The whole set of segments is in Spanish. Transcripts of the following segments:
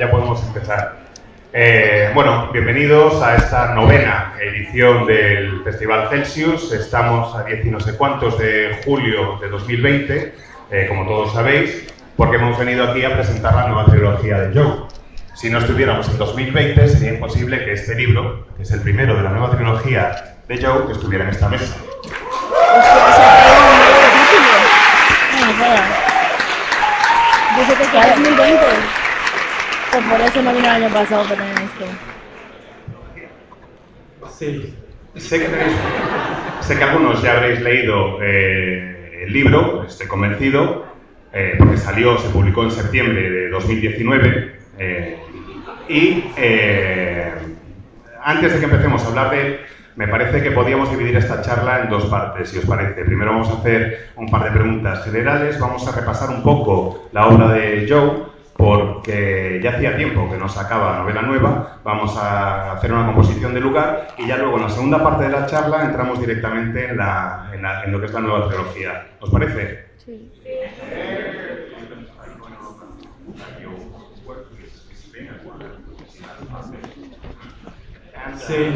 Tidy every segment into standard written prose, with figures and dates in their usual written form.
ya podemos empezar. Bueno, bienvenidos a esta novena edición del Festival Celsius. Estamos a 10 y no sé cuántos de julio de 2020, como todos sabéis, porque hemos venido aquí a presentar la nueva trilogía de Joe. Si no estuviéramos en 2020, sería imposible que este libro, que es el primero de la nueva trilogía de Joe, estuviera en esta mesa. Dice que queda 2020. Pues por eso no vino el año pasado para tener esto. Sí, sé que algunos ya habréis leído el libro, estoy convencido, porque se publicó en septiembre de 2019. Antes de que empecemos a hablar de él, me parece que podíamos dividir esta charla en dos partes, si os parece. Primero vamos a hacer un par de preguntas generales, vamos a repasar un poco la obra de Joe, porque ya hacía tiempo que no sacaba novela nueva, vamos a hacer una composición de lugar y ya luego en la segunda parte de la charla entramos directamente en lo que es la nueva trilogía. ¿Os parece? Sí. Sí.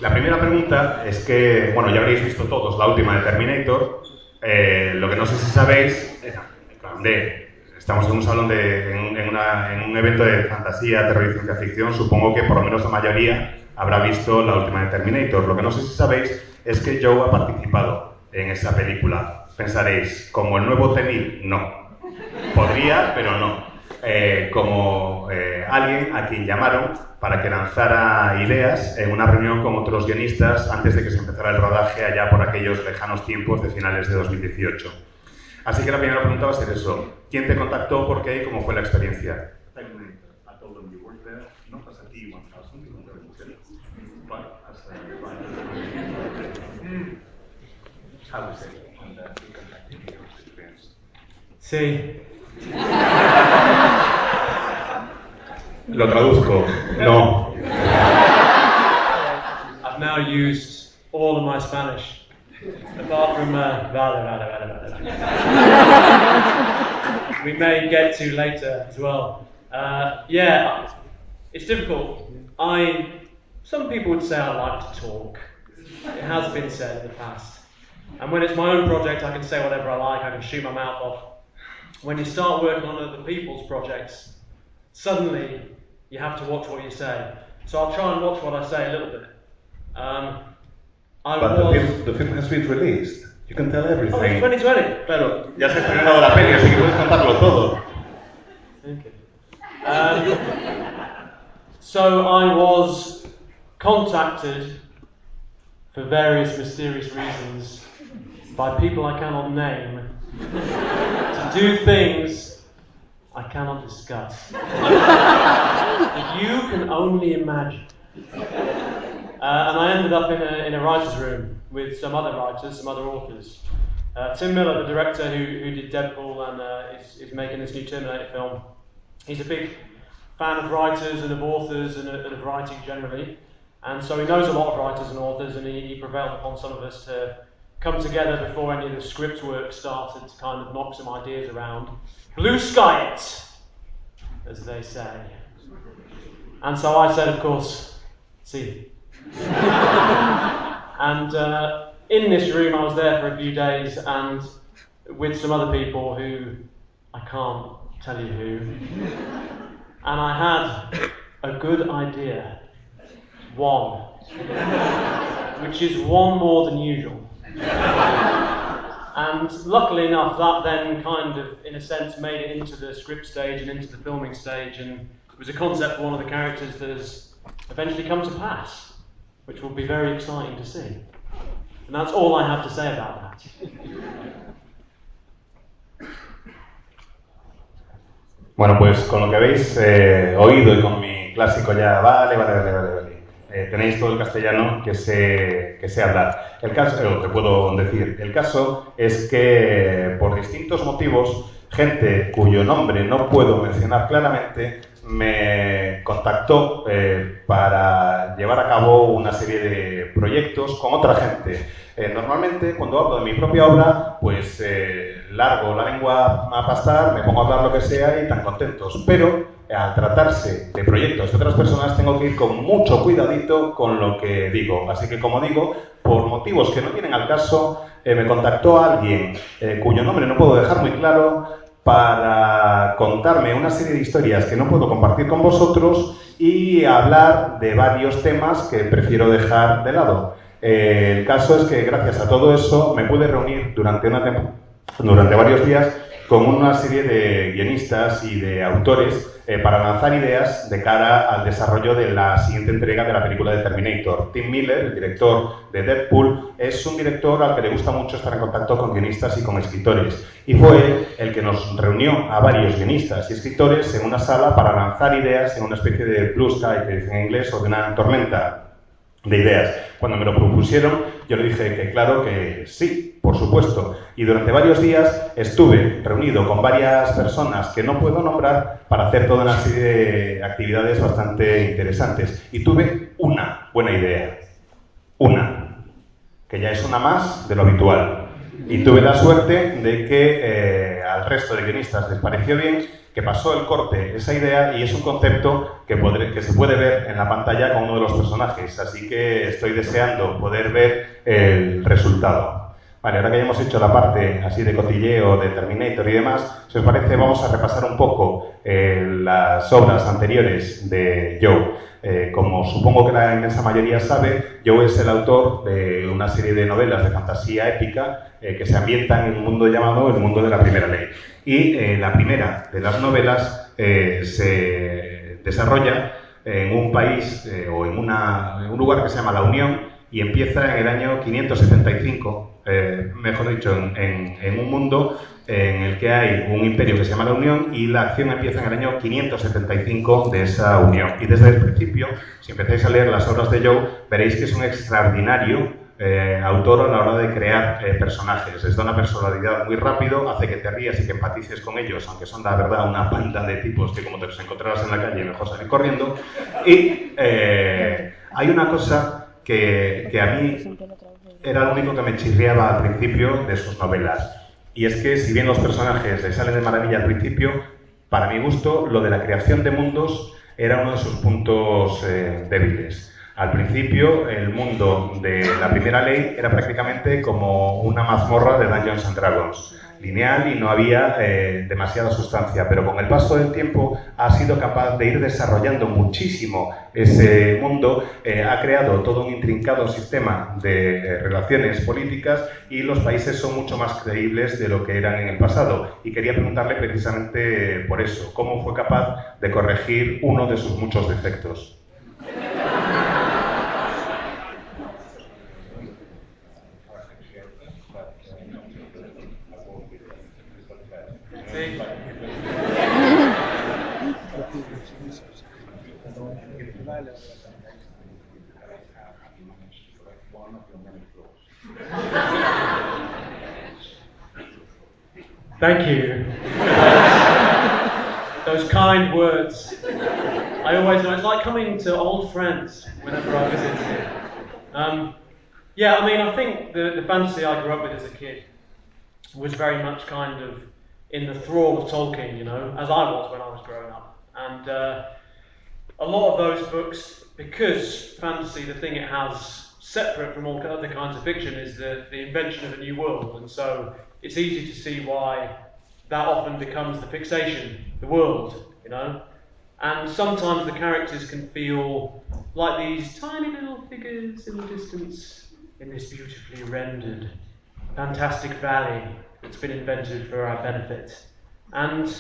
La primera pregunta es que, bueno, ya habréis visto todos la última de Terminator. Lo que no sé si sabéis, estamos en un salón, en un evento de fantasía, terror y ciencia ficción. Supongo que por lo menos la mayoría habrá visto la última de Terminator. Lo que no sé si sabéis es que Joe ha participado en esa película. Pensaréis, ¿como el nuevo T-1000? No. Podría, pero no. Como alguien a quien llamaron para que lanzara ideas en una reunión con otros guionistas antes de que se empezara el rodaje allá por aquellos lejanos tiempos de finales de 2018. Así que la primera pregunta va a ser eso. ¿Quién te contactó, por qué y cómo fue la experiencia? Sí. Lo traduzco. No. I've now used all of my Spanish, apart from vale. We may get to later as well. Yeah, it's difficult. Some people would say I like to talk. It has been said in the past. And when it's my own project, I can say whatever I like. I can shoot my mouth off. When you start working on other people's projects, suddenly you have to watch what you say. So I'll try and watch what I say a little bit. The film has been released. You can tell everything. Oh, it's 2020. Pero ya se ha estrenado la peli, así que puedes contarlo todo. Okay. So I was contacted for various mysterious reasons by people I cannot name to do things I cannot discuss. That you can only imagine. And I ended up in a writer's room with some other writers, some other authors. Tim Miller, the director who did Deadpool and is making this new Terminator film, he's a big fan of writers and of authors and of writing generally. And so he knows a lot of writers and authors, and he prevailed upon some of us to come together before any of the script work started to kind of knock some ideas around. Blue sky it, as they say. And so I said, of course, see. And in this room I was there for a few days and with some other people who I can't tell you who. And I had a good idea. One. Which is one more than usual. And luckily enough, that then kind of, in a sense, made it into the script stage and into the filming stage, and it was a concept for one of the characters that has eventually come to pass, which will be very exciting to see. And that's all I have to say about that. Bueno, pues con lo que habéis oído y con mi clásico ya, vale. Tenéis todo el castellano que sé hablar. El caso, lo que puedo decir, el caso es que por distintos motivos, gente cuyo nombre no puedo mencionar claramente me contactó para llevar a cabo una serie de proyectos con otra gente. Normalmente, cuando hablo de mi propia obra, pues largo la lengua a pastar, me pongo a hablar lo que sea y tan contentos. Pero al tratarse de proyectos de otras personas, tengo que ir con mucho cuidadito con lo que digo. Así que, como digo, por motivos que no vienen al caso, me contactó alguien cuyo nombre no puedo dejar muy claro para contarme una serie de historias que no puedo compartir con vosotros y hablar de varios temas que prefiero dejar de lado. El caso es que gracias a todo eso me pude reunir durante varios días con una serie de guionistas y de autores para lanzar ideas de cara al desarrollo de la siguiente entrega de la película de Terminator. Tim Miller, el director de Deadpool, es un director al que le gusta mucho estar en contacto con guionistas y con escritores. Y fue él el que nos reunió a varios guionistas y escritores en una sala para lanzar ideas en una especie de blue sky, que dicen en inglés, o de una tormenta de ideas. Cuando me lo propusieron, yo le dije que claro que sí, por supuesto. Y durante varios días estuve reunido con varias personas que no puedo nombrar para hacer toda una serie de actividades bastante interesantes. Y tuve una buena idea. Una. Que ya es una más de lo habitual. Y tuve la suerte de que al resto de guionistas les pareció bien, que pasó el corte esa idea y es un concepto que se puede ver en la pantalla con uno de los personajes, así que estoy deseando poder ver el resultado. Vale, ahora que ya hemos hecho la parte así de cotilleo de Terminator y demás, si os parece vamos a repasar un poco las obras anteriores de Joe. Como supongo que la inmensa mayoría sabe, Joe es el autor de una serie de novelas de fantasía épica que se ambientan en un mundo llamado el mundo de la primera ley. Y la primera de las novelas se desarrolla en un país o en un lugar que se llama La Unión y empieza en el año 575, mejor dicho, en un mundo en el que hay un imperio que se llama la Unión y la acción empieza en el año 575 de esa unión. Y desde el principio, si empezáis a leer las obras de Joe, veréis que es un extraordinario autor a la hora de crear personajes. Les da una personalidad muy rápido, hace que te rías y que empatices con ellos, aunque son la verdad una banda de tipos que como te los encontrarás en la calle mejor salir corriendo. Y hay una cosa que a mí era lo único que me chirriaba al principio de sus novelas. Y es que, si bien los personajes le salen de maravilla al principio, para mi gusto, lo de la creación de mundos era uno de sus puntos débiles. Al principio, el mundo de la primera ley era prácticamente como una mazmorra de Dungeons and Dragons, lineal y no había demasiada sustancia, pero con el paso del tiempo ha sido capaz de ir desarrollando muchísimo ese mundo, ha creado todo un intrincado sistema de relaciones políticas y los países son mucho más creíbles de lo que eran en el pasado. Y quería preguntarle precisamente por eso, ¿cómo fue capaz de corregir uno de sus muchos defectos? Thank you. Those kind words. I always know, it's like coming to old friends whenever I visit here. Yeah, I mean, I think the fantasy I grew up with as a kid was very much kind of in the thrall of Tolkien, you know, as I was when I was growing up. And a lot of those books, because fantasy, the thing it has separate from all other kinds of fiction is the invention of a new world. And so it's easy to see why that often becomes the fixation, the world, you know. And sometimes the characters can feel like these tiny little figures in the distance in this beautifully rendered, fantastic valley that's been invented for our benefit. And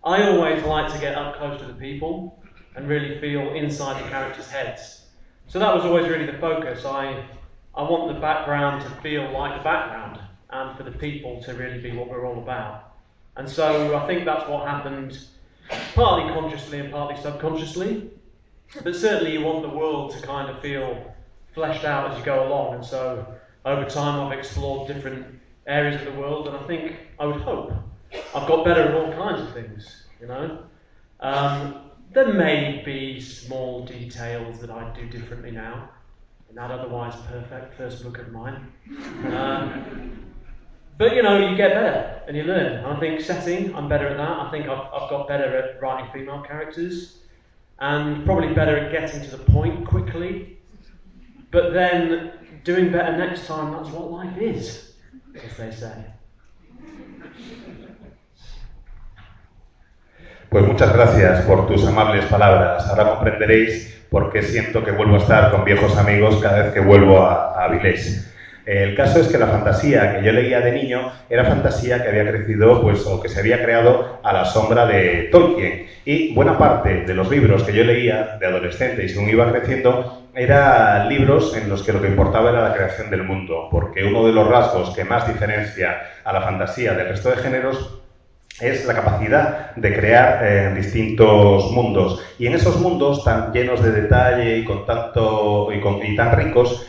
I always like to get up close to the people and really feel inside the characters' heads. So that was always really the focus. I want the background to feel like the background and for the people to really be what we're all about. And so I think that's what happened, partly consciously and partly subconsciously. But certainly you want the world to kind of feel fleshed out as you go along. And so over time I've explored different areas of the world, and I think, I would hope, I've got better at all kinds of things, you know. There may be small details that I'd do differently now in that otherwise perfect first book of mine. But you know, you get better and you learn. And I think setting, I'm better at that. I think I've got better at writing female characters and probably better at getting to the point quickly. But then doing better next time, that's what life is, as they say. Pues muchas gracias por tus amables palabras. Ahora comprenderéis por qué siento que vuelvo a estar con viejos amigos cada vez que vuelvo a Avilés. El caso es que la fantasía que yo leía de niño era fantasía que había crecido, pues, o que se había creado a la sombra de Tolkien. Y buena parte de los libros que yo leía de adolescente y según iba creciendo, eran libros en los que lo que importaba era la creación del mundo, porque uno de los rasgos que más diferencia a la fantasía del resto de géneros es la capacidad de crear distintos mundos. Y en esos mundos tan llenos de detalle y tan ricos,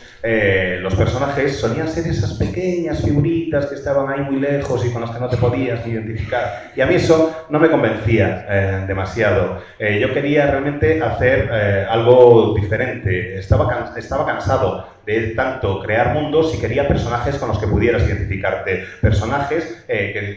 los personajes solían ser esas pequeñas figuritas que estaban ahí muy lejos y con las que no te podías identificar. Y a mí eso no me convencía demasiado. Yo quería realmente hacer algo diferente. Estaba cansado de tanto crear mundos y quería personajes con los que pudieras identificarte, personajes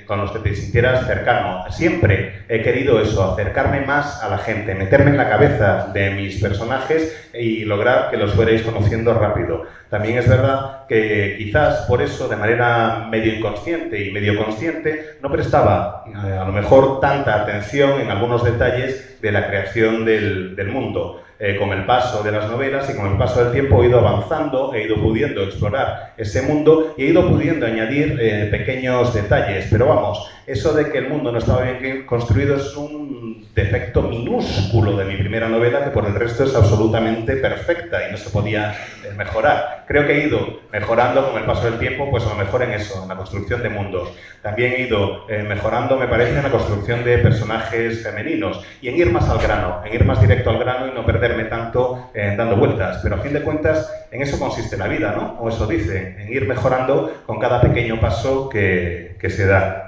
con los que te sintieras cercano. Siempre he querido eso, acercarme más a la gente, meterme en la cabeza de mis personajes y lograr que los fuerais conociendo rápido. También es verdad que quizás por eso, de manera medio inconsciente y medio consciente, no prestaba a lo mejor tanta atención en algunos detalles de la creación del mundo. Con el paso de las novelas y con el paso del tiempo he ido avanzando, he ido pudiendo explorar ese mundo y he ido pudiendo añadir pequeños detalles. Pero vamos, eso de que el mundo no estaba bien construido es un defecto minúsculo de mi primera novela que por el resto es absolutamente perfecta y no se podía mejorar. Creo que he ido mejorando con el paso del tiempo, pues a lo mejor en eso, en la construcción de mundos. También he ido mejorando, me parece, en la construcción de personajes femeninos y en ir más al grano, en ir más directo al grano y no perderme tanto dando vueltas. Pero a fin de cuentas, en eso consiste la vida, ¿no? O eso dicen, en ir mejorando con cada pequeño paso que se da.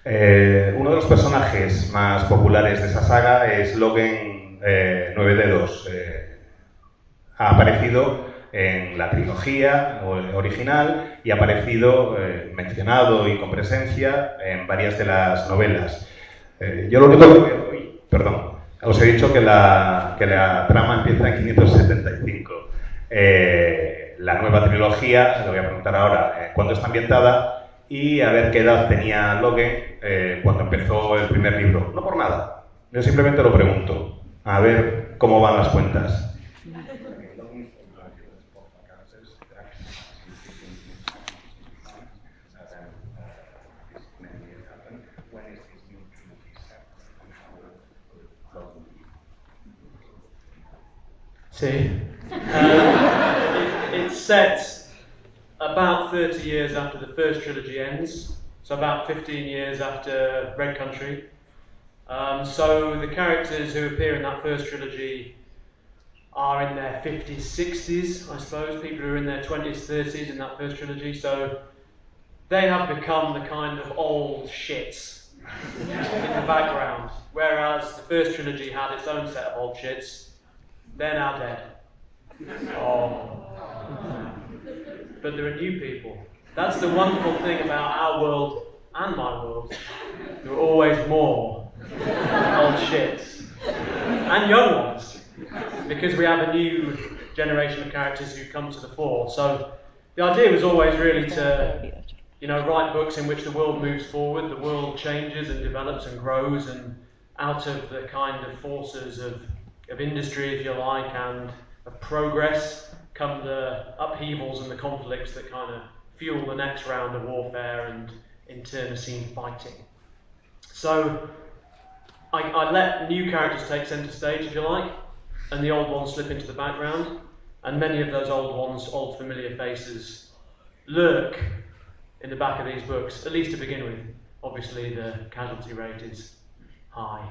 Uno de los personajes más populares de esa saga es Logen Nueve Dedos. Ha aparecido en la trilogía original y ha aparecido mencionado y con presencia en varias de las novelas. Yo lo único que... Perdón, os he dicho que la trama empieza en 575. La nueva trilogía, le voy a preguntar ahora cuándo está ambientada y a ver qué edad tenía Logen cuando empezó el primer libro. No por nada, yo simplemente lo pregunto, a ver cómo van las cuentas. See, it's set about 30 years after the first trilogy ends, so about 15 years after Red Country. So the characters who appear in that first trilogy are in their 50s, 60s, I suppose, people who are in their 20s, 30s in that first trilogy, so they have become the kind of old shits in the background, whereas the first trilogy had its own set of old shits. They're now dead. Oh. But there are new people. That's the wonderful thing about our world and my world. There are always more old shits. And young ones. Because we have a new generation of characters who come to the fore. So the idea was always really to, write books in which the world moves forward, the world changes and develops and grows, and out of the kind of forces of industry, if you like, and of progress come the upheavals and the conflicts that kind of fuel the next round of warfare and internecine fighting. So I let new characters take centre stage, if you like, and the old ones slip into the background, and many of those old ones, old familiar faces, lurk in the back of these books, at least to begin with. Obviously the casualty rate is high.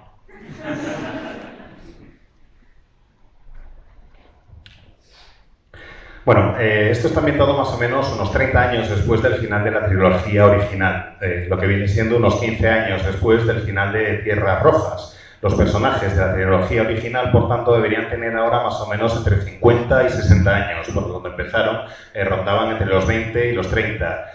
Bueno, esto está ambientado más o menos unos 30 años después del final de la trilogía original, lo que viene siendo unos 15 años después del final de Tierras Rojas. Los personajes de la trilogía original, por tanto, deberían tener ahora más o menos entre 50 y 60 años, porque cuando empezaron rondaban entre los 20 y los 30.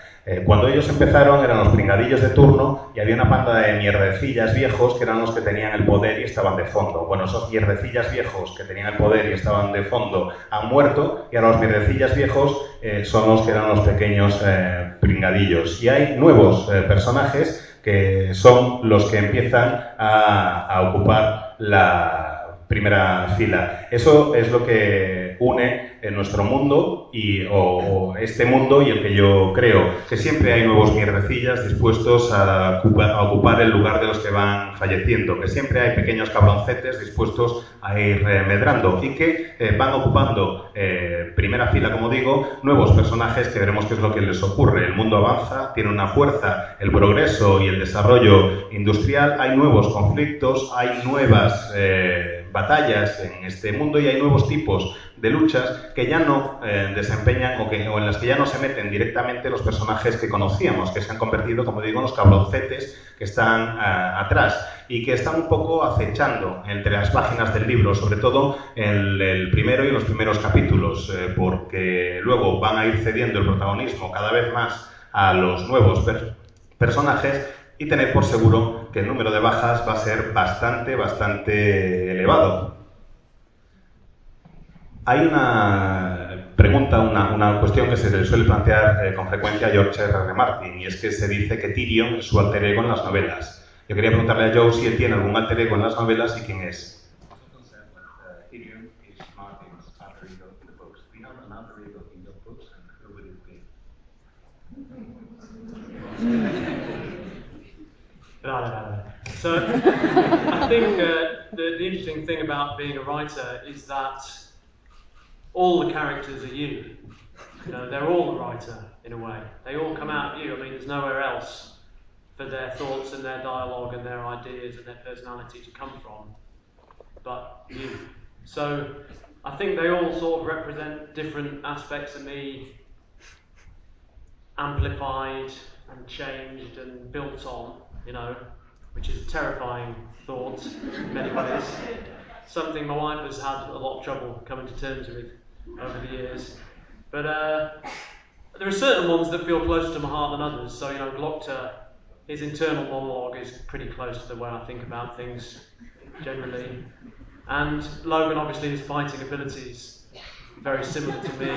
Cuando ellos empezaron eran los pringadillos de turno y había una panda de mierdecillas viejos que eran los que tenían el poder y estaban de fondo. Bueno, esos mierdecillas viejos que tenían el poder y estaban de fondo han muerto y ahora los mierdecillas viejos son los que eran los pequeños pringadillos. Y hay nuevos personajes que son los que empiezan a ocupar la primera fila. Eso es lo que une en nuestro mundo o este mundo y el que yo creo, que siempre hay nuevos mierdecillas dispuestos a ocupar el lugar de los que van falleciendo, que siempre hay pequeños cabroncetes dispuestos a ir medrando y que van ocupando primera fila, como digo, nuevos personajes que veremos qué es lo que les ocurre. El mundo avanza, tiene una fuerza, el progreso y el desarrollo industrial, hay nuevos conflictos, hay nuevas batallas en este mundo y hay nuevos tipos de luchas que ya no desempeñan o en las que ya no se meten directamente los personajes que conocíamos, que se han convertido, como digo, en los cabroncetes que están atrás y que están un poco acechando entre las páginas del libro, sobre todo en el primero y en los primeros capítulos, porque luego van a ir cediendo el protagonismo cada vez más a los nuevos personajes y tener por seguro que el número de bajas va a ser bastante elevado. Hay una pregunta, una cuestión que se le suele plantear con frecuencia a George R.R. Martin, y es que se dice que Tyrion es su alter ego en las novelas. Yo quería preguntarle a Joe si él tiene algún alter ego en las novelas y quién es. So, I think the interesting thing about being a writer is that all the characters are you. You know, they're all the writer, in a way. They all come out of you. I mean, there's nowhere else for their thoughts and their dialogue and their ideas and their personality to come from but you. So, I think they all sort of represent different aspects of me, amplified and changed and built on, you know, which is a terrifying thought in many ways. Something my wife has had a lot of trouble coming to terms with over the years. But there are certain ones that feel closer to my heart than others. So, you know, Glokta, his internal monologue is pretty close to the way I think about things generally. And Logan, obviously, his fighting abilities very similar to me.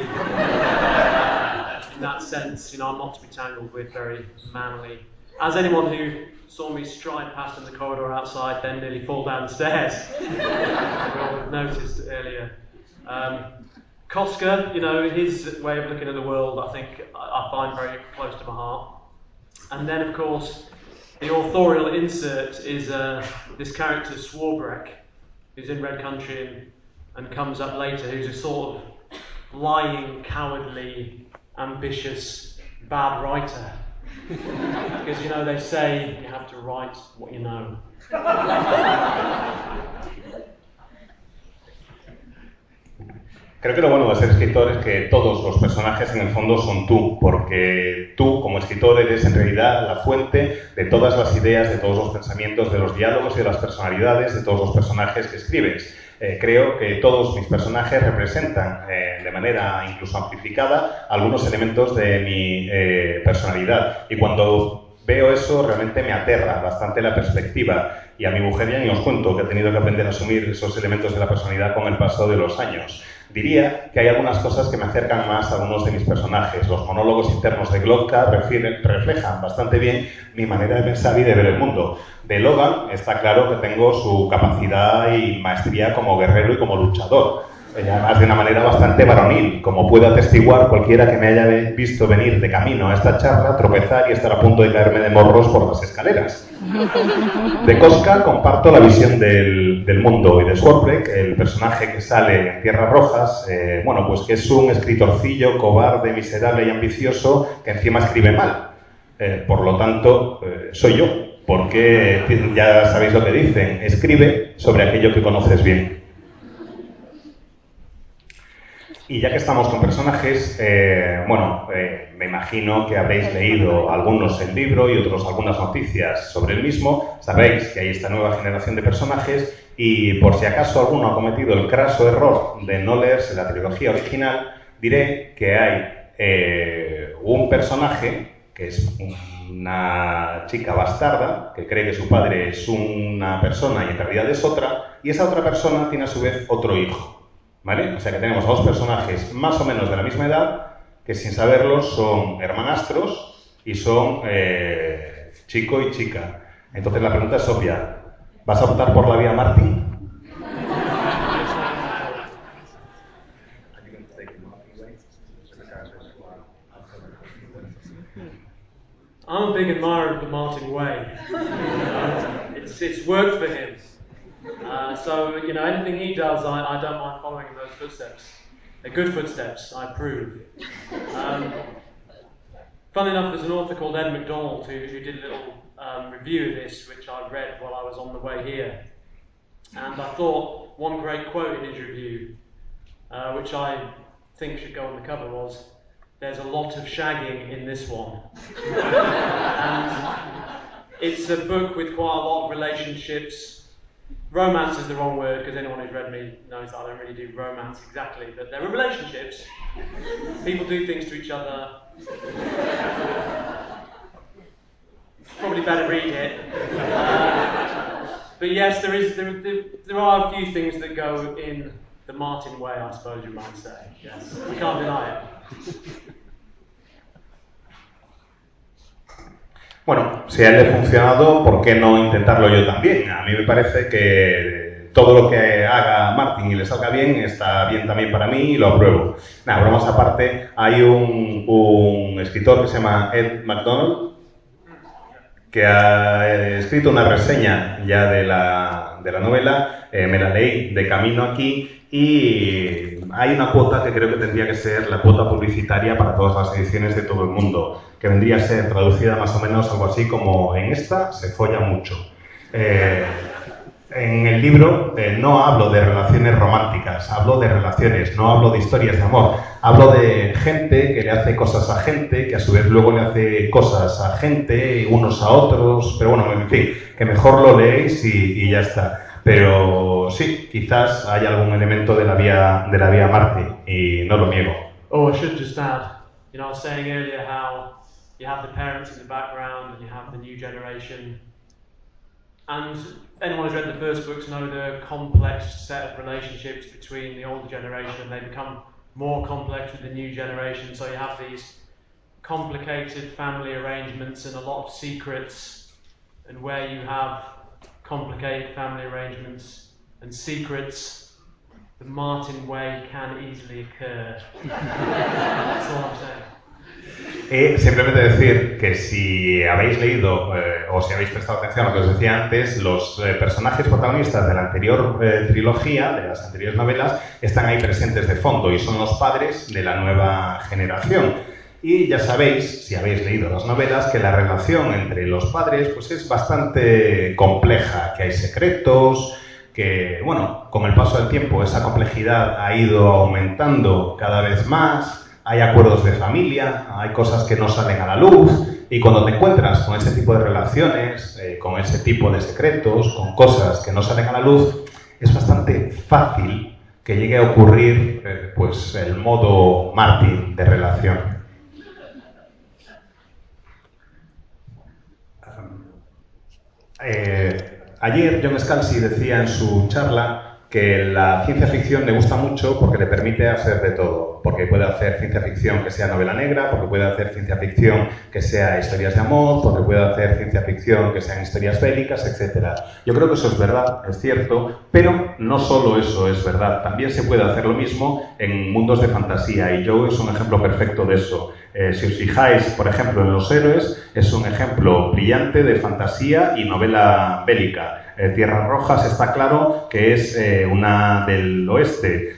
In that sense, you know, I'm not to be tangled with, very manly. As anyone who saw me stride past in the corridor outside, then nearly fall down the stairs, we all have noticed earlier. Koska, you know, his way of looking at the world, I think I find very close to my heart. And then, of course, the authorial insert is this character, Swarbrek, who's in Red Country and comes up later, who's a sort of lying, cowardly, ambitious, bad writer. Because, you know, they say you have to write what you know. Creo que lo bueno de ser escritor es que todos los personajes en el fondo son tú, porque tú como escritor eres en realidad la fuente de todas las ideas, de todos los pensamientos, de los diálogos y de las personalidades de todos los personajes que escribes. Creo que todos mis personajes representan de manera incluso amplificada algunos elementos de mi personalidad y cuando veo eso realmente me aterra bastante la perspectiva y a mi mujer ya ni os cuento que ha tenido que aprender a asumir esos elementos de la personalidad con el paso de los años. Diría que hay algunas cosas que me acercan más a algunos de mis personajes. Los monólogos internos de Glokta reflejan bastante bien mi manera de pensar y de ver el mundo. De Logan está claro que tengo su capacidad y maestría como guerrero y como luchador. Y además de una manera bastante varonil, como puede atestiguar cualquiera que me haya visto venir de camino a esta charla, tropezar y estar a punto de caerme de morros por las escaleras. De Koska comparto la visión del mundo y de Swarbrek, el personaje que sale en Tierras Rojas, bueno, pues que es un escritorcillo, cobarde, miserable y ambicioso que encima escribe mal. Por lo tanto, soy yo, porque ya sabéis lo que dicen, escribe sobre aquello que conoces bien. Y ya que estamos con personajes, me imagino que habréis leído algunos el libro y otros algunas noticias sobre el mismo. Sabéis que hay esta nueva generación de personajes y por si acaso alguno ha cometido el craso error de no leerse la trilogía original, diré que hay un personaje que es una chica bastarda que cree que su padre es una persona y en realidad es otra, y esa otra persona tiene a su vez otro hijo. ¿Vale? O sea que tenemos a dos personajes más o menos de la misma edad que sin saberlo son hermanastros y son chico y chica. Entonces la pregunta es obvia. ¿Vas a optar por la vía Martin? I'm a big admirer of the Martin way. It's worked for him. So, anything he does, I don't mind following in those footsteps. They're good footsteps, I approve. Funnily enough, there's an author called Ed McDonald who did a little review of this, which I read while I was on the way here. And I thought one great quote in his review, which I think should go on the cover, was, "There's a lot of shagging in this one." And it's a book with quite a lot of relationships. Romance is the wrong word, because anyone who's read me knows that I don't really do romance exactly, but there are relationships. People do things to each other. Probably better read it. But yes, there are a few things that go in the Martin way, I suppose you might say. Yes, I can't deny it. Bueno, si a él le ha funcionado, ¿por qué no intentarlo yo también? A mí me parece que todo lo que haga Martin y le salga bien, está bien también para mí y lo apruebo. Nada, bromas aparte, hay un escritor que se llama Ed McDonald, que ha escrito una reseña ya de la novela, me la leí de camino aquí, y hay una cuota que creo que tendría que ser la cuota publicitaria para todas las ediciones de todo el mundo, que vendría a ser traducida más o menos algo así como: en esta se folla mucho. En el libro no hablo de relaciones románticas, hablo de relaciones, no hablo de historias de amor. Hablo de gente que le hace cosas a gente, que a su vez luego le hace cosas a gente, unos a otros, pero bueno, en fin, que mejor lo leéis y ya está. Pero sí, quizás hay algún elemento de la vía Marte, y no lo niego. Oh, I should just add, I was saying earlier how you have the parents in the background and you have the new generation. And anyone who's read the first books know the complex set of relationships between the older generation, and they become more complex with the new generation. So you have these complicated family arrangements and a lot of secrets, and where you have complicated family arrangements and secrets, the Martin way can easily occur. That's all I'm saying. Simplemente decir que si habéis leído o si habéis prestado atención a lo que os decía antes, los personajes protagonistas de la anterior trilogía, de las anteriores novelas, están ahí presentes de fondo y son los padres de la nueva generación. Y ya sabéis, si habéis leído las novelas, que la relación entre los padres pues es bastante compleja, que hay secretos, que, bueno, con el paso del tiempo esa complejidad ha ido aumentando cada vez más. Hay acuerdos de familia, hay cosas que no salen a la luz, y cuando te encuentras con ese tipo de relaciones, con ese tipo de secretos, con cosas que no salen a la luz, es bastante fácil que llegue a ocurrir pues el modo Martin de relación. Ayer John Scalzi decía en su charla que la ciencia ficción le gusta mucho porque le permite hacer de todo, porque puede hacer ciencia ficción que sea novela negra, porque puede hacer ciencia ficción que sea historias de amor, porque puede hacer ciencia ficción que sean historias bélicas, etc. Yo creo que eso es verdad, es cierto, pero no solo eso es verdad, también se puede hacer lo mismo en mundos de fantasía, y Joe es un ejemplo perfecto de eso. Si os fijáis, por ejemplo, en Los Héroes, es un ejemplo brillante de fantasía y novela bélica. Tierras Rojas está claro que es una del oeste.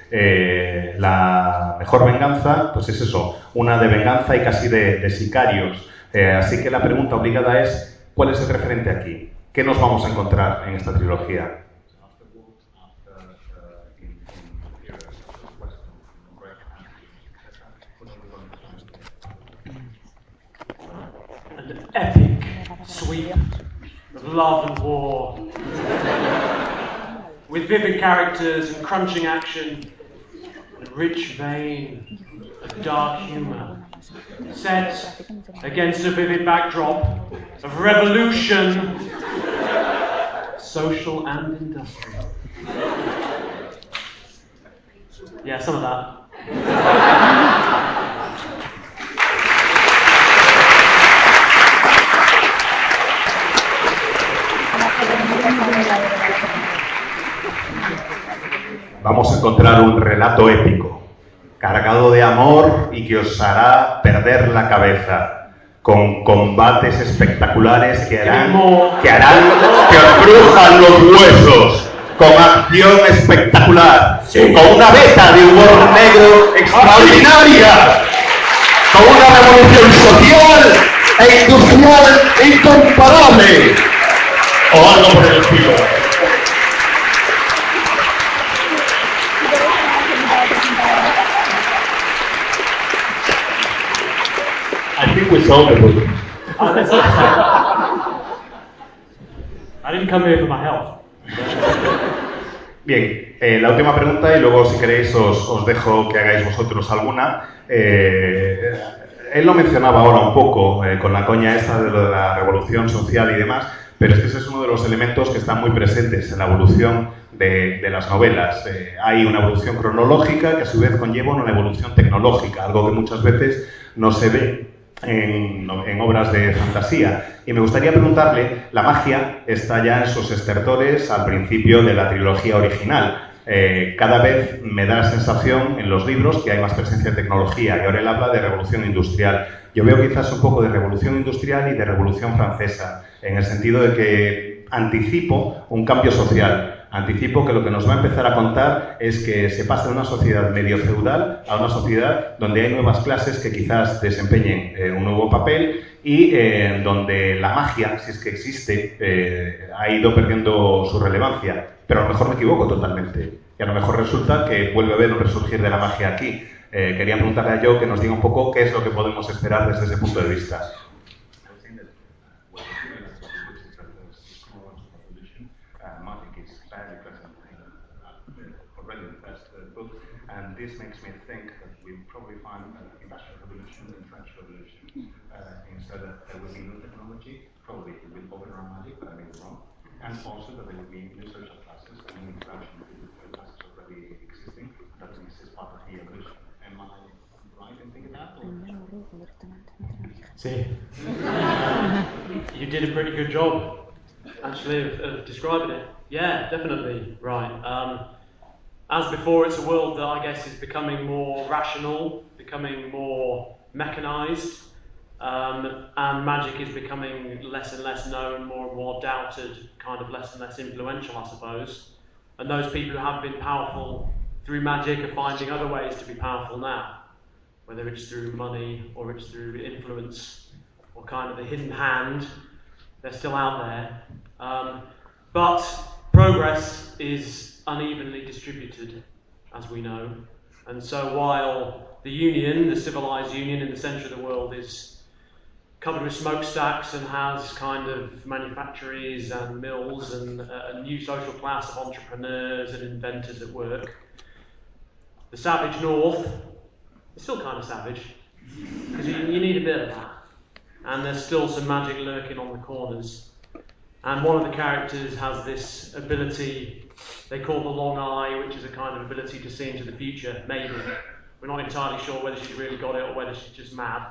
La Mejor Venganza, pues es eso, una de venganza y casi de sicarios. Así que la pregunta obligada es, ¿cuál es el referente aquí? ¿Qué nos vamos a encontrar en esta trilogía? epic sweep of love and war, with vivid characters and crunching action, and rich vein of dark humour, set against a vivid backdrop of revolution, social and industrial. Yeah, some of that. Vamos a encontrar un relato épico, cargado de amor y que os hará perder la cabeza, con combates espectaculares que harán que os crujan los huesos, con acción espectacular, con una beta de humor negro extraordinaria, con una revolución social e industrial incomparable, o algo por el estilo. I think we sold the book. I didn't come here for my health. Bien, la última pregunta y luego si queréis os dejo que hagáis vosotros alguna. Él lo mencionaba ahora un poco con la coña esta de lo de la revolución social y demás, pero es que ese es uno de los elementos que están muy presentes en la evolución de las novelas. Hay una evolución cronológica que a su vez conlleva una evolución tecnológica, algo que muchas veces no se ve en obras de fantasía. Y me gustaría preguntarle, la magia está ya en sus estertores al principio de la trilogía original. Cada vez me da la sensación en los libros que hay más presencia de tecnología, y ahora él habla de revolución industrial. Yo veo quizás un poco de revolución industrial y de revolución francesa, en el sentido de que anticipo un cambio social. Anticipo que lo que nos va a empezar a contar es que se pasa de una sociedad medio feudal a una sociedad donde hay nuevas clases que quizás desempeñen un nuevo papel y donde la magia, si es que existe, ha ido perdiendo su relevancia. Pero a lo mejor me equivoco totalmente. Y a lo mejor resulta que vuelve a haber un resurgir de la magia aquí. Quería preguntarle a Joe que nos diga un poco qué es lo que podemos esperar desde ese punto de vista. And this makes me think that we probably find an industrial revolution and French revolution. Instead that there will be new technology, probably it will overrun magic, but I may be wrong. And also that there will be new social classes and new interaction with the classes already existing. That means it's part of the evolution. Am I right in thinking that? See, you did a pretty good job, actually, of describing it. Yeah, definitely right. As before, it's a world that I guess is becoming more rational, becoming more mechanized, and magic is becoming less and less known, more and more doubted, kind of less and less influential, I suppose. And those people who have been powerful through magic are finding other ways to be powerful now, whether it's through money or it's through influence or kind of the hidden hand. They're still out there. But progress is unevenly distributed, as we know. And so while the Union, the civilized Union in the centre of the world, is covered with smokestacks and has kind of manufactories and mills and a new social class of entrepreneurs and inventors at work, the savage North is still kind of savage, because you need a bit of that. And there's still some magic lurking on the corners. And one of the characters has this ability they call the long eye, which is a kind of ability to see into the future, maybe. We're not entirely sure whether she's really got it or whether she's just mad.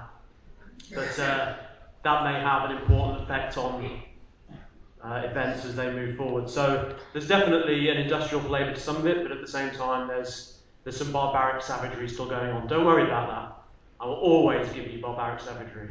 But that may have an important effect on events as they move forward. So there's definitely an industrial flavour to some of it, but at the same time there's some barbaric savagery still going on. Don't worry about that. I will always give you barbaric savagery.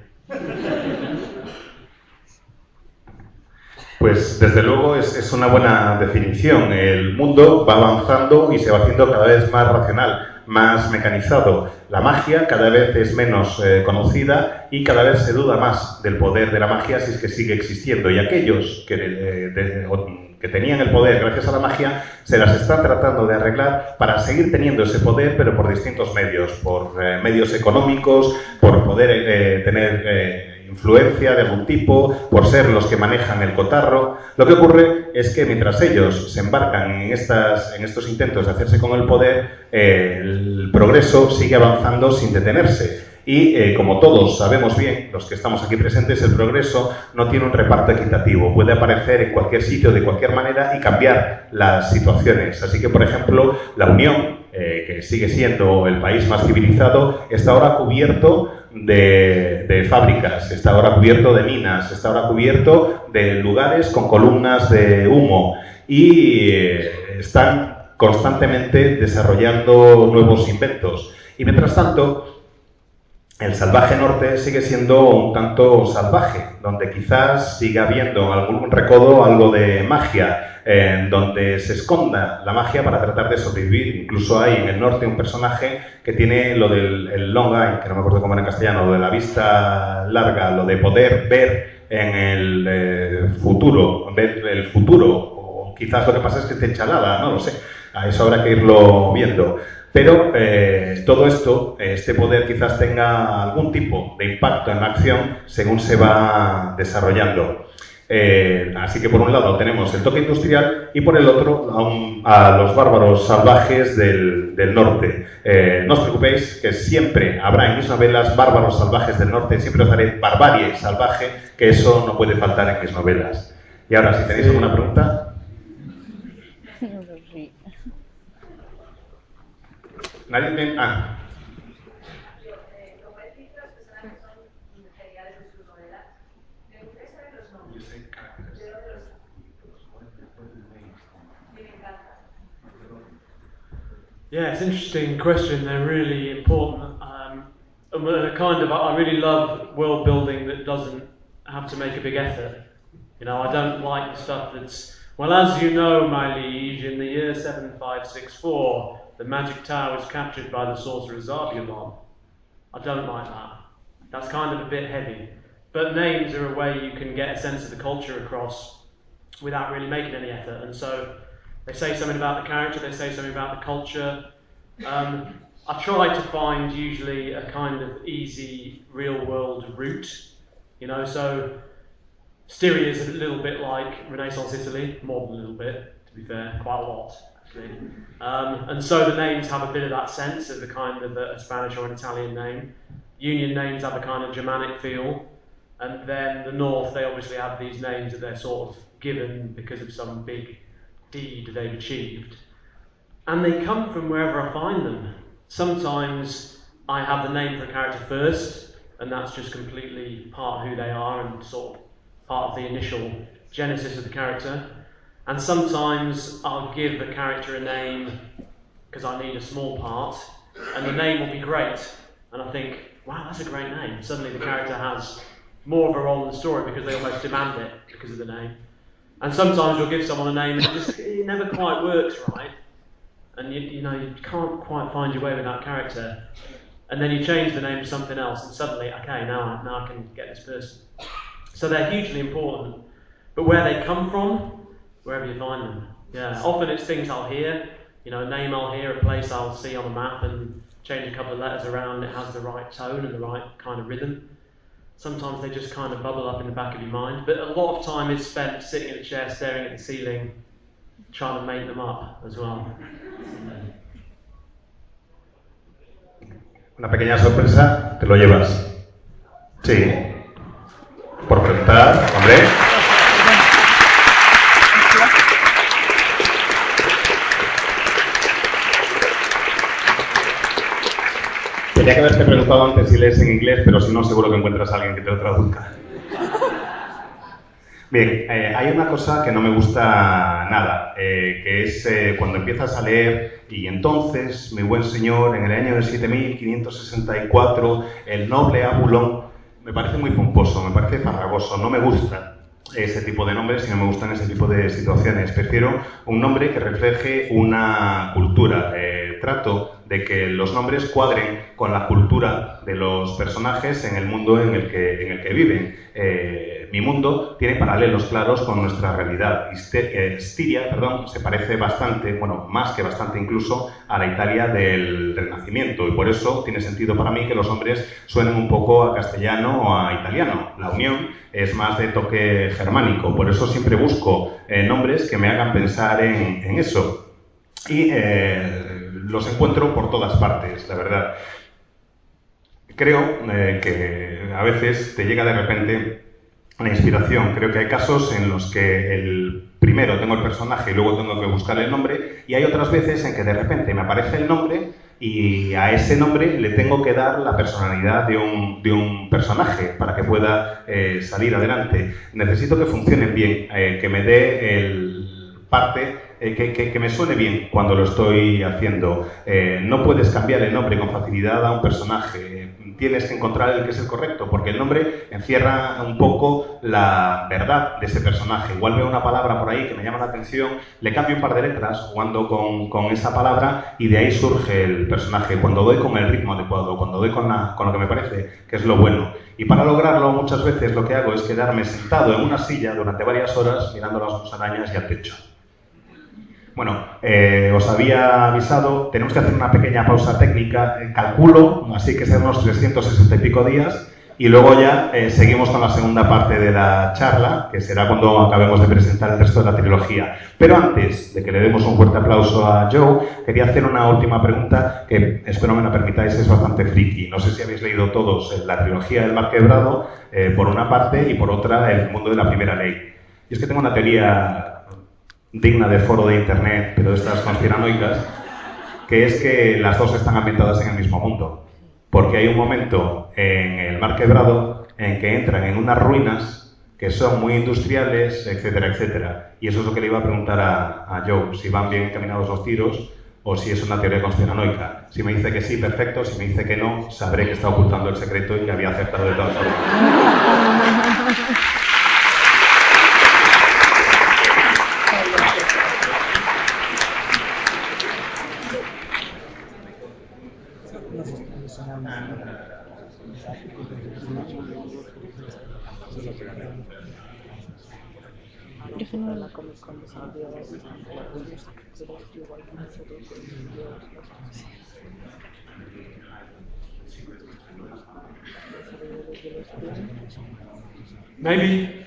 Pues desde luego es una buena definición. El mundo va avanzando y se va haciendo cada vez más racional, más mecanizado. La magia cada vez es menos conocida y cada vez se duda más del poder de la magia si es que sigue existiendo. Y aquellos que tenían el poder gracias a la magia se las están tratando de arreglar para seguir teniendo ese poder, pero por distintos medios, por medios económicos, por poder tener influencia de algún tipo, por ser los que manejan el cotarro. Lo que ocurre es que mientras ellos se embarcan en estos intentos de hacerse con el poder, el progreso sigue avanzando sin detenerse. Y como todos sabemos bien, los que estamos aquí presentes, el progreso no tiene un reparto equitativo. Puede aparecer en cualquier sitio, de cualquier manera, y cambiar las situaciones. Así que, por ejemplo, la Unión, que sigue siendo el país más civilizado, está ahora cubierto de fábricas, está ahora cubierto de minas, está ahora cubierto de lugares con columnas de humo y están constantemente desarrollando nuevos inventos. Y mientras tanto, el salvaje norte sigue siendo un tanto salvaje, donde quizás siga habiendo algún recodo, algo de magia, donde se esconda la magia para tratar de sobrevivir. Incluso hay en el norte un personaje que tiene lo del long eye, que no me acuerdo cómo era en castellano, lo de la vista larga, lo de poder ver en el futuro, ver el futuro, o quizás lo que pasa es que esté chalada, no lo sé, a eso habrá que irlo viendo. Pero todo esto, este poder quizás tenga algún tipo de impacto en la acción según se va desarrollando. Así que por un lado tenemos el toque industrial y por el otro a los bárbaros salvajes del norte. No os preocupéis que siempre habrá en mis novelas bárbaros salvajes del norte, siempre os daré barbarie salvaje, que eso no puede faltar en mis novelas. Y ahora, si tenéis alguna pregunta... ¿Nadie tiene...? Ah. Como decís, los personajes son geniales de sus novelas. Me gustaría saber los nombres. Me encanta. Yeah, it's an interesting question. They're really important. And I really love world building that doesn't have to make a big effort. You know, I don't like the stuff that's, well, as you know, my liege, in the year 7564, the magic tower was captured by the sorcerer Zarbulon. I don't like that. That's kind of a bit heavy. But names are a way you can get a sense of the culture across without really making any effort. And so they say something about the character, they say something about the culture. I try to find usually a kind of easy real-world route. You know, so Styria is a little bit like Renaissance Italy, more than a little bit, to be fair, quite a lot. And so the names have a bit of that sense of the kind of a Spanish or an Italian name. Union names have a kind of Germanic feel, and then the North, they obviously have these names that they're sort of given because of some big deed they've achieved. And they come from wherever I find them. Sometimes I have the name for a character first, and that's just completely part of who they are and sort of part of the initial genesis of the character. And sometimes I'll give a character a name because I need a small part, and the name will be great. And I think, wow, that's a great name. Suddenly the character has more of a role in the story because they almost demand it because of the name. And sometimes you'll give someone a name and it never quite works right. And you can't quite find your way with that character. And then you change the name to something else, and suddenly, okay, now I can get this person. So they're hugely important. But where they come from, wherever you find them. Yeah, often it's things I'll hear, a name I'll hear, a place I'll see on a map and change a couple of letters around, it has the right tone and the right kind of rhythm. Sometimes they just kind of bubble up in the back of your mind, but a lot of time is spent sitting in a chair staring at the ceiling, trying to make them up as well. Una pequeña sorpresa, te lo llevas. Sí. Por preguntar, hombre. Tenía que haberte preguntado antes si lees en inglés, pero si no, seguro que encuentras a alguien que te lo traduzca. Bien, hay una cosa que no me gusta nada, que es cuando empiezas a leer y entonces, mi buen señor, en el año de 7564, el noble Abulón, me parece muy pomposo, me parece farragoso, no me gusta ese tipo de nombres y no me gustan ese tipo de situaciones. Prefiero un nombre que refleje una cultura. trato de que los nombres cuadren con la cultura de los personajes en el mundo en el que viven. Mi mundo tiene paralelos claros con nuestra realidad. Styria, se parece bastante, bueno, más que bastante incluso, a la Italia del Renacimiento, y por eso tiene sentido para mí que los nombres suenen un poco a castellano o a italiano. La unión es más de toque germánico, por eso siempre busco nombres que me hagan pensar en eso. Y los encuentro por todas partes, la verdad. Creo que a veces te llega de repente la inspiración. Creo que hay casos en los que primero tengo el personaje y luego tengo que buscar el nombre, y hay otras veces en que de repente me aparece el nombre y a ese nombre le tengo que dar la personalidad de un personaje para que pueda salir adelante. Necesito que funcionen bien, que me dé que me suene bien cuando lo estoy haciendo. No puedes cambiar el nombre con facilidad a un personaje. Tienes que encontrar el que es el correcto, porque el nombre encierra un poco la verdad de ese personaje. Igual veo una palabra por ahí que me llama la atención, le cambio un par de letras jugando con esa palabra y de ahí surge el personaje. Cuando doy con el ritmo adecuado, cuando doy con lo que me parece que es lo bueno. Y para lograrlo, muchas veces lo que hago es quedarme sentado en una silla durante varias horas mirando las musarañas y al techo. Bueno, os había avisado, tenemos que hacer una pequeña pausa técnica, calculo, así que serán unos 360 y pico días, y luego ya seguimos con la segunda parte de la charla, que será cuando acabemos de presentar el resto de la trilogía. Pero antes de que le demos un fuerte aplauso a Joe, quería hacer una última pregunta que, espero me la permitáis, es bastante friki. No sé si habéis leído todos la trilogía del Marquebrado, por una parte, y por otra, El mundo de la primera ley. Y es que tengo una teoría digna de foro de internet, pero de estas conspiranoicas, que es que las dos están ambientadas en el mismo mundo. Porque hay un momento en el Marquebrado en que entran en unas ruinas que son muy industriales, etcétera, etcétera. Y eso es lo que le iba a preguntar a Joe, si van bien encaminados los tiros o si es una teoría conspiranoica. Si me dice que sí, perfecto. Si me dice que no, sabré que está ocultando el secreto y que había acertado de todas formas. Maybe.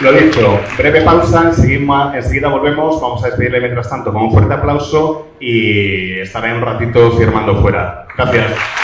Lo dicho, breve pausa, enseguida volvemos, vamos a despedirle mientras tanto con un fuerte aplauso y estaré un ratito firmando fuera. Gracias.